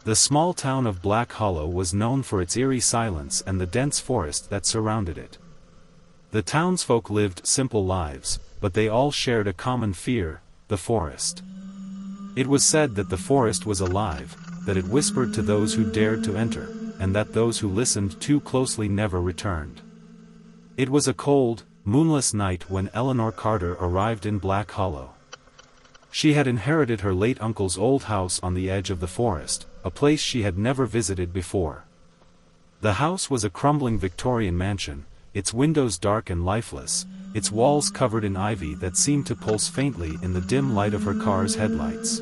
The small town of Black Hollow was known for its eerie silence and the dense forest that surrounded it. The townsfolk lived simple lives, but they all shared a common fear: the forest. It was said that the forest was alive, that it whispered to those who dared to enter, and that those who listened too closely never returned. It was a cold, moonless night when Eleanor Carter arrived in Black Hollow. She had inherited her late uncle's old house on the edge of the forest, a place she had never visited before. The house was a crumbling Victorian mansion, its windows dark and lifeless, its walls covered in ivy that seemed to pulse faintly in the dim light of her car's headlights.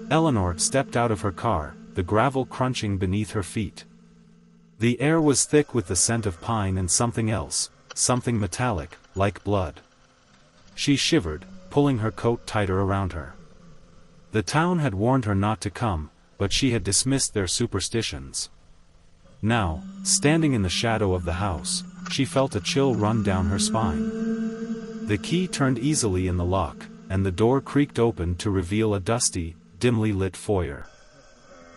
Eleanor stepped out of her car, the gravel crunching beneath her feet. The air was thick with the scent of pine and something else, something metallic, like blood. She shivered, pulling her coat tighter around her. The town had warned her not to come, but she had dismissed their superstitions. Now, standing in the shadow of the house, she felt a chill run down her spine. The key turned easily in the lock, and the door creaked open to reveal a dusty, dimly lit foyer.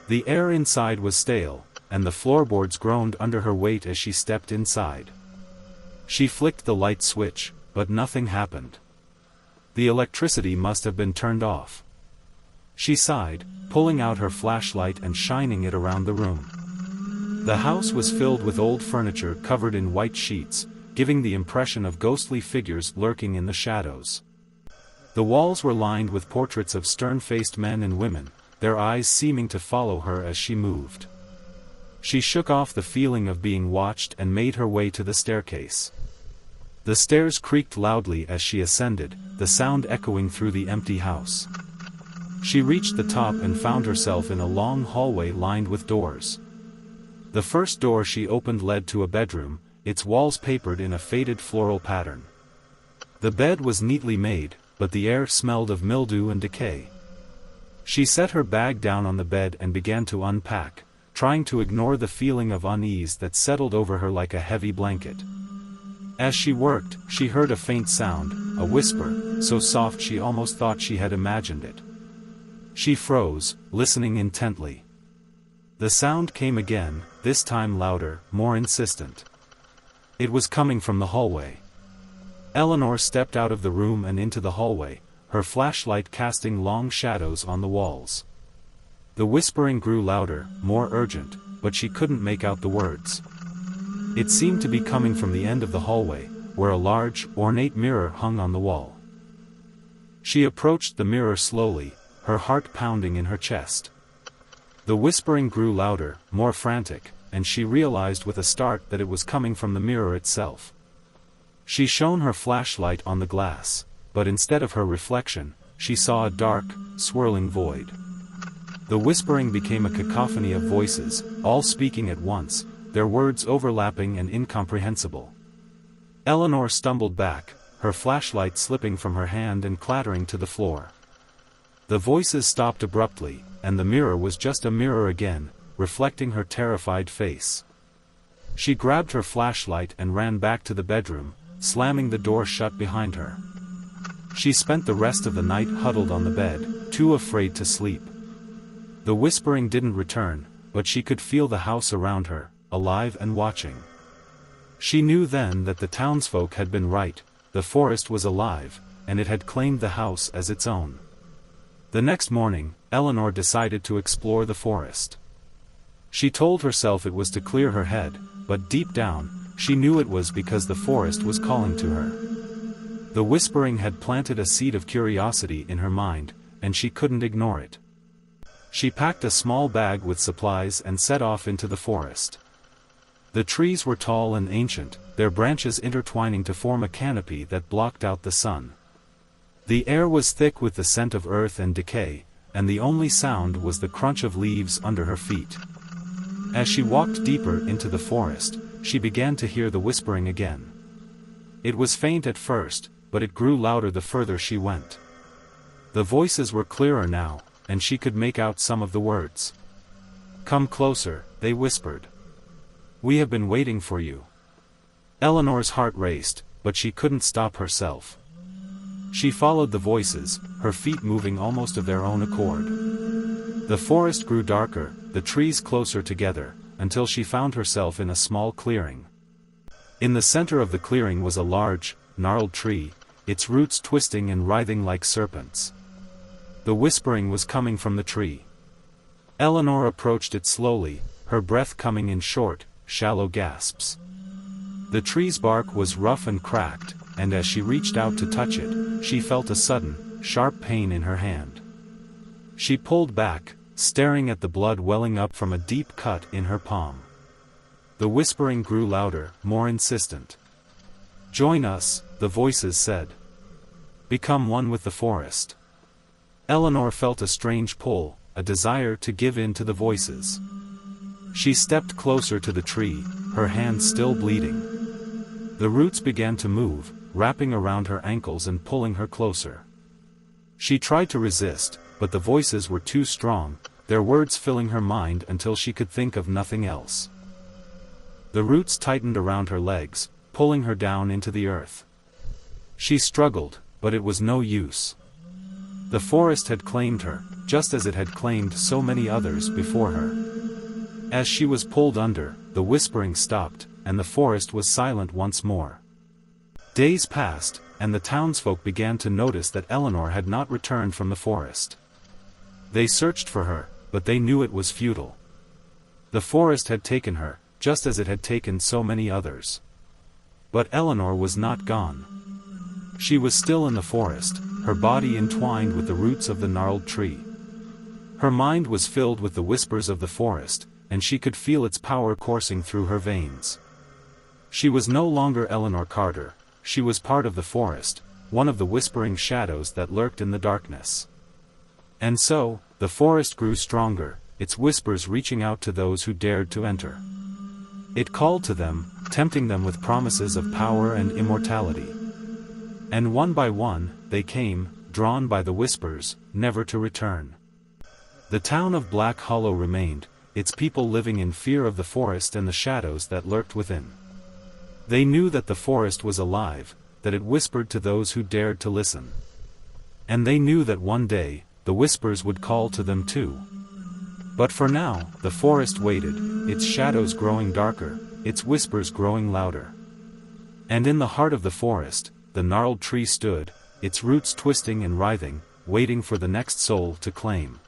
The air inside was stale, and the floorboards groaned under her weight as she stepped inside. She flicked the light switch, but nothing happened. The electricity must have been turned off. She sighed, pulling out her flashlight and shining it around the room. The house was filled with old furniture covered in white sheets, giving the impression of ghostly figures lurking in the shadows. The walls were lined with portraits of stern-faced men and women, their eyes seeming to follow her as she moved. She shook off the feeling of being watched and made her way to the staircase. The stairs creaked loudly as she ascended, the sound echoing through the empty house. She reached the top and found herself in a long hallway lined with doors. The first door she opened led to a bedroom, its walls papered in a faded floral pattern. The bed was neatly made, but the air smelled of mildew and decay. She set her bag down on the bed and began to unpack, trying to ignore the feeling of unease that settled over her like a heavy blanket. As she worked, she heard a faint sound, a whisper, so soft she almost thought she had imagined it. She froze, listening intently. The sound came again, this time louder, more insistent. It was coming from the hallway. Eleanor stepped out of the room and into the hallway, her flashlight casting long shadows on the walls. The whispering grew louder, more urgent, but she couldn't make out the words. It seemed to be coming from the end of the hallway, where a large, ornate mirror hung on the wall. She approached the mirror slowly, her heart pounding in her chest. The whispering grew louder, more frantic, and she realized with a start that it was coming from the mirror itself. She shone her flashlight on the glass, but instead of her reflection, she saw a dark, swirling void. The whispering became a cacophony of voices, all speaking at once, their words overlapping and incomprehensible. Eleanor stumbled back, her flashlight slipping from her hand and clattering to the floor. The voices stopped abruptly, and the mirror was just a mirror again, reflecting her terrified face. She grabbed her flashlight and ran back to the bedroom, slamming the door shut behind her. She spent the rest of the night huddled on the bed, too afraid to sleep. The whispering didn't return, but she could feel the house around her, alive and watching. She knew then that the townsfolk had been right, the forest was alive, and it had claimed the house as its own. The next morning, Eleanor decided to explore the forest. She told herself it was to clear her head, but deep down, she knew it was because the forest was calling to her. The whispering had planted a seed of curiosity in her mind, and she couldn't ignore it. She packed a small bag with supplies and set off into the forest. The trees were tall and ancient, their branches intertwining to form a canopy that blocked out the sun. The air was thick with the scent of earth and decay, and the only sound was the crunch of leaves under her feet. As she walked deeper into the forest, she began to hear the whispering again. It was faint at first, but it grew louder the further she went. The voices were clearer now, and she could make out some of the words. "Come closer," they whispered. "We have been waiting for you." Eleanor's heart raced, but she couldn't stop herself. She followed the voices, her feet moving almost of their own accord. The forest grew darker, the trees closer together, until she found herself in a small clearing. In the center of the clearing was a large, gnarled tree, its roots twisting and writhing like serpents. The whispering was coming from the tree. Eleanor approached it slowly, her breath coming in short, shallow gasps. The tree's bark was rough and cracked, and as she reached out to touch it, she felt a sudden, sharp pain in her hand. She pulled back, staring at the blood welling up from a deep cut in her palm. The whispering grew louder, more insistent. "Join us," the voices said. "Become one with the forest." Eleanor felt a strange pull, a desire to give in to the voices. She stepped closer to the tree, her hands still bleeding. The roots began to move, wrapping around her ankles and pulling her closer. She tried to resist, but the voices were too strong, their words filling her mind until she could think of nothing else. The roots tightened around her legs, pulling her down into the earth. She struggled, but it was no use. The forest had claimed her, just as it had claimed so many others before her. As she was pulled under, the whispering stopped, and the forest was silent once more. Days passed, and the townsfolk began to notice that Eleanor had not returned from the forest. They searched for her, but they knew it was futile. The forest had taken her, just as it had taken so many others. But Eleanor was not gone. She was still in the forest, her body entwined with the roots of the gnarled tree. Her mind was filled with the whispers of the forest, and she could feel its power coursing through her veins. She was no longer Eleanor Carter, she was part of the forest, one of the whispering shadows that lurked in the darkness. And so, the forest grew stronger, its whispers reaching out to those who dared to enter. It called to them, tempting them with promises of power and immortality. And one by one, they came, drawn by the whispers, never to return. The town of Black Hollow remained, its people living in fear of the forest and the shadows that lurked within. They knew that the forest was alive, that it whispered to those who dared to listen. And they knew that one day, the whispers would call to them too. But for now, the forest waited, its shadows growing darker, its whispers growing louder. And in the heart of the forest, the gnarled tree stood, its roots twisting and writhing, waiting for the next soul to claim.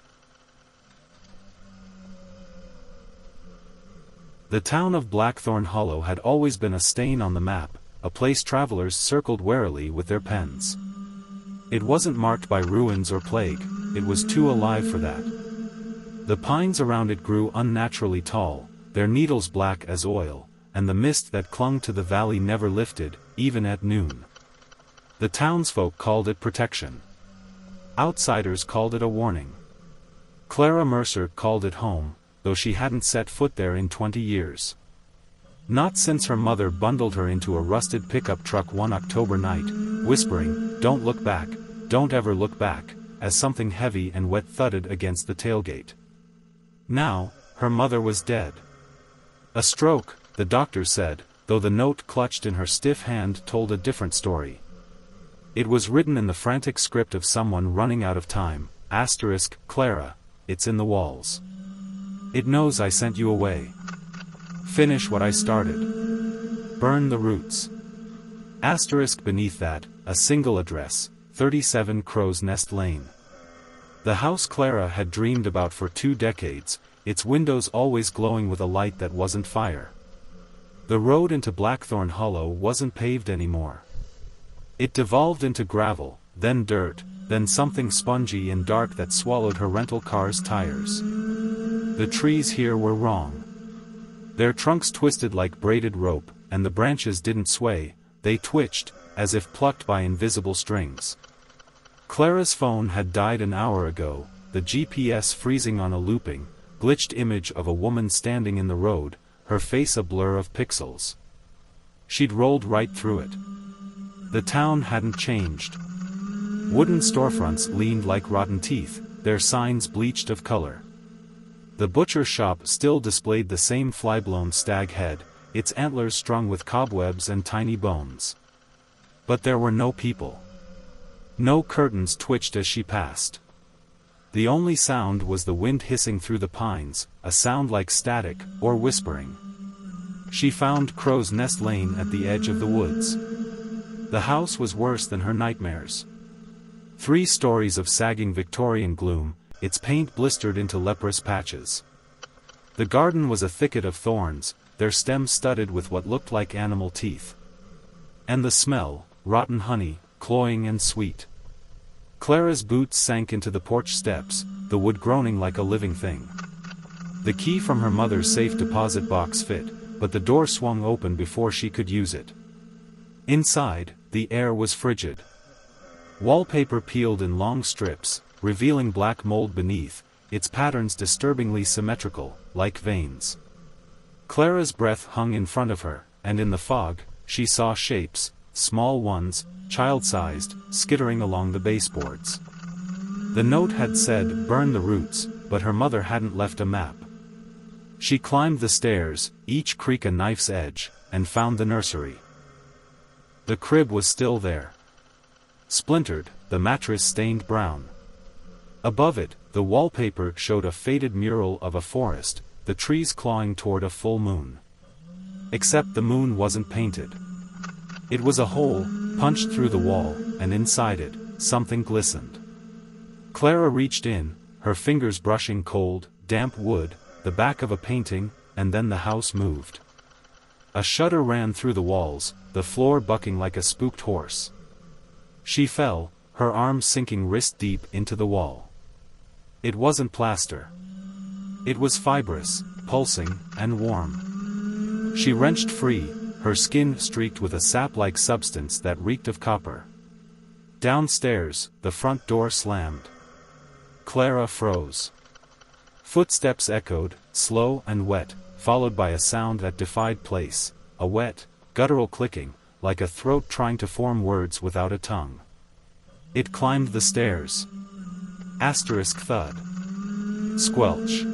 The town of Blackthorn Hollow had always been a stain on the map, a place travelers circled warily with their pens. It wasn't marked by ruins or plague, it was too alive for that. The pines around it grew unnaturally tall, their needles black as oil, and the mist that clung to the valley never lifted, even at noon. The townsfolk called it protection. Outsiders called it a warning. Clara Mercer called it home, though she hadn't set foot there in 20 years. Not since her mother bundled her into a rusted pickup truck one October night, whispering, "Don't look back, don't ever look back," as something heavy and wet thudded against the tailgate. Now, her mother was dead. A stroke, the doctor said, though the note clutched in her stiff hand told a different story. It was written in the frantic script of someone running out of time, *, Clara, it's in the walls. It knows I sent you away. Finish what I started. Burn the roots. * beneath that, a single address, 37 Crow's Nest Lane. The house Clara had dreamed about for 2 decades, its windows always glowing with a light that wasn't fire. The road into Blackthorn Hollow wasn't paved anymore. It devolved into gravel, then dirt, then something spongy and dark that swallowed her rental car's tires. The trees here were wrong. Their trunks twisted like braided rope, and the branches didn't sway, they twitched, as if plucked by invisible strings. Clara's phone had died an hour ago, the GPS freezing on a looping, glitched image of a woman standing in the road, her face a blur of pixels. She'd rolled right through it. The town hadn't changed. Wooden storefronts leaned like rotten teeth, their signs bleached of color. The butcher shop still displayed the same fly-blown stag head, its antlers strung with cobwebs and tiny bones. But there were no people. No curtains twitched as she passed. The only sound was the wind hissing through the pines, a sound like static, or whispering. She found Crow's Nest Lane at the edge of the woods. The house was worse than her nightmares. 3 stories of sagging Victorian gloom, its paint blistered into leprous patches. The garden was a thicket of thorns, their stems studded with what looked like animal teeth. And the smell, rotten honey, cloying and sweet. Clara's boots sank into the porch steps, the wood groaning like a living thing. The key from her mother's safe deposit box fit, but the door swung open before she could use it. Inside, the air was frigid. Wallpaper peeled in long strips, revealing black mold beneath, its patterns disturbingly symmetrical, like veins. Clara's breath hung in front of her, and in the fog, she saw shapes, small ones, child-sized, skittering along the baseboards. The note had said, "Burn the roots," but her mother hadn't left a map. She climbed the stairs, each creak a knife's edge, and found the nursery. The crib was still there. Splintered, the mattress stained brown. Above it, the wallpaper showed a faded mural of a forest, the trees clawing toward a full moon. Except the moon wasn't painted. It was a hole, punched through the wall, and inside it, something glistened. Clara reached in, her fingers brushing cold, damp wood, the back of a painting, and then the house moved. A shudder ran through the walls, the floor bucking like a spooked horse. She fell, her arms sinking wrist-deep into the wall. It wasn't plaster. It was fibrous, pulsing, and warm. She wrenched free, her skin streaked with a sap-like substance that reeked of copper. Downstairs, the front door slammed. Clara froze. Footsteps echoed, slow and wet, followed by a sound that defied place, a wet, guttural clicking, like a throat trying to form words without a tongue. It climbed the stairs. Asterisk thud. Squelch.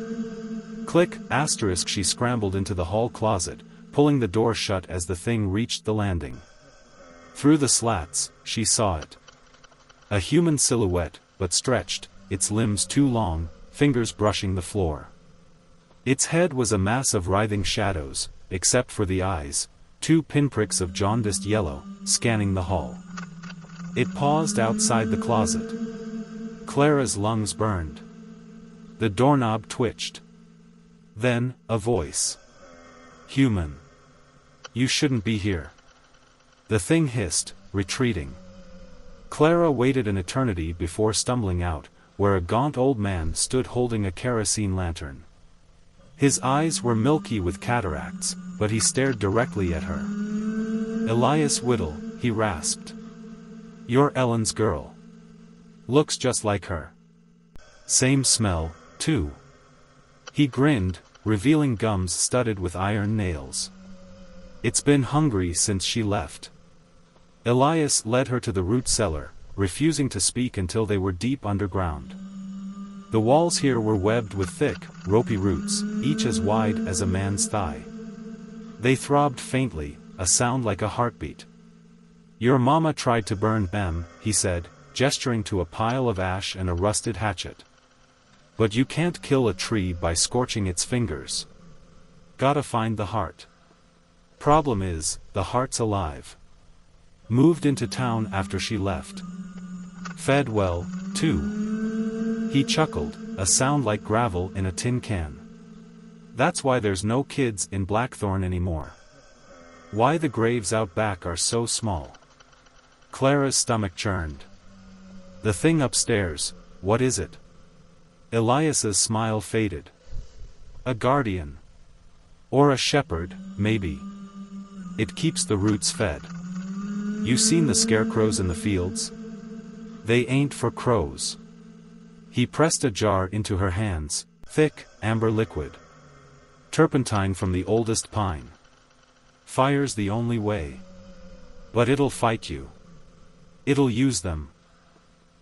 Click, asterisk. She scrambled into the hall closet, pulling the door shut as the thing reached the landing. Through the slats, she saw it. A human silhouette, but stretched, its limbs too long, fingers brushing the floor. Its head was a mass of writhing shadows, except for the eyes, 2 pinpricks of jaundiced yellow, scanning the hall. It paused outside the closet. Clara's lungs burned. The doorknob twitched. Then, a voice. "Human. You shouldn't be here." The thing hissed, retreating. Clara waited an eternity before stumbling out, where a gaunt old man stood holding a kerosene lantern. His eyes were milky with cataracts, but he stared directly at her. "Elias Whittle," he rasped. "You're Ellen's girl. Looks just like her. Same smell, too." He grinned, revealing gums studded with iron nails. "It's been hungry since she left." Elias led her to the root cellar, refusing to speak until they were deep underground. The walls here were webbed with thick, ropey roots, each as wide as a man's thigh. They throbbed faintly, a sound like a heartbeat. "Your mama tried to burn them," he said, gesturing to a pile of ash and a rusted hatchet. "But you can't kill a tree by scorching its fingers. Gotta find the heart. Problem is, the heart's alive. Moved into town after she left. Fed well, too." He chuckled, a sound like gravel in a tin can. "That's why there's no kids in Blackthorn anymore. Why the graves out back are so small." Clara's stomach churned. "The thing upstairs, what is it?" Elias's smile faded. "A guardian. Or a shepherd, maybe. It keeps the roots fed. You seen the scarecrows in the fields? They ain't for crows." He pressed a jar into her hands, thick, amber liquid. "Turpentine from the oldest pine. Fire's the only way. But it'll fight you. It'll use them.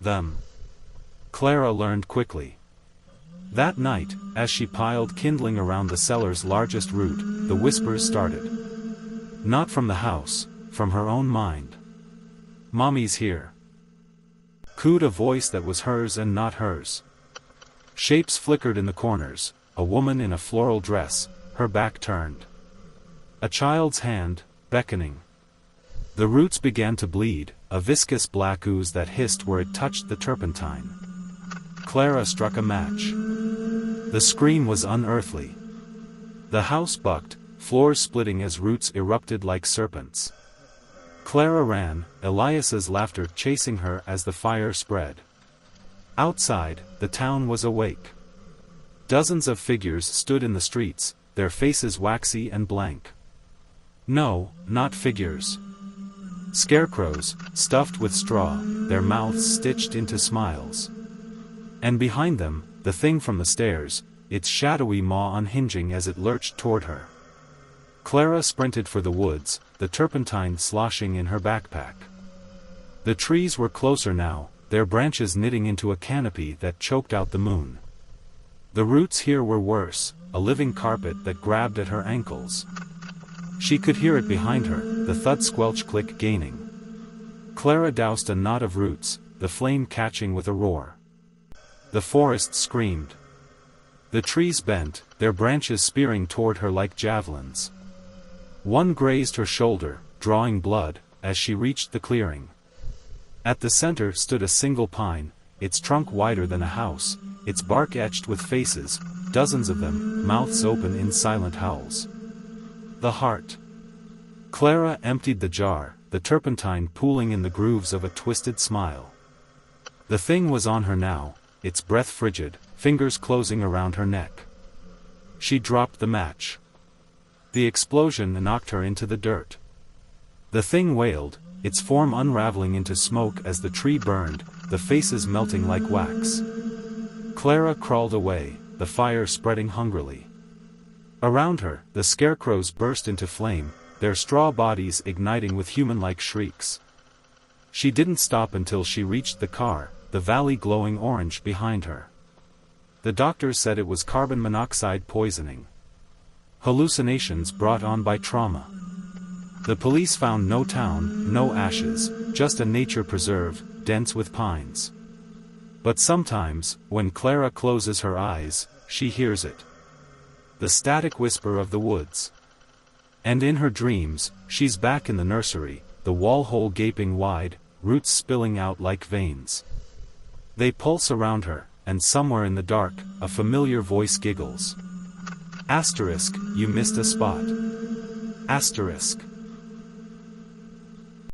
Them." Clara learned quickly. That night, as she piled kindling around the cellar's largest root, the whispers started. Not from the house, from her own mind. "Mommy's here." Cooed a voice that was hers and not hers. Shapes flickered in the corners, a woman in a floral dress, her back turned. A child's hand, beckoning. The roots began to bleed, a viscous black ooze that hissed where it touched the turpentine. Clara struck a match. The scream was unearthly. The house bucked, floors splitting as roots erupted like serpents. Clara ran, Elias's laughter chasing her as the fire spread. Outside, the town was awake. Dozens of figures stood in the streets, their faces waxy and blank. No, not figures. Scarecrows, stuffed with straw, their mouths stitched into smiles. And behind them, the thing from the stairs, its shadowy maw unhinging as it lurched toward her. Clara sprinted for the woods, the turpentine sloshing in her backpack. The trees were closer now, their branches knitting into a canopy that choked out the moon. The roots here were worse, a living carpet that grabbed at her ankles. She could hear it behind her, the thud squelch click gaining. Clara doused a knot of roots, the flame catching with a roar. The forest screamed. The trees bent, their branches spearing toward her like javelins. One grazed her shoulder, drawing blood, as she reached the clearing. At the center stood a single pine, its trunk wider than a house, its bark etched with faces, dozens of them, mouths open in silent howls. The heart. Clara emptied the jar, the turpentine pooling in the grooves of a twisted smile. The thing was on her now, its breath frigid, fingers closing around her neck. She dropped the match. The explosion knocked her into the dirt. The thing wailed, its form unraveling into smoke as the tree burned, the faces melting like wax. Clara crawled away, the fire spreading hungrily. Around her, the scarecrows burst into flame, their straw bodies igniting with human-like shrieks. She didn't stop until she reached the car, the valley glowing orange behind her. The doctors said it was carbon monoxide poisoning. Hallucinations brought on by trauma. The police found no town, no ashes, just a nature preserve, dense with pines. But sometimes, when Clara closes her eyes, she hears it. The static whisper of the woods. And in her dreams, she's back in the nursery, the wall hole gaping wide, roots spilling out like veins. They pulse around her, and somewhere in the dark, a familiar voice giggles. Asterisk, you missed a spot. Asterisk.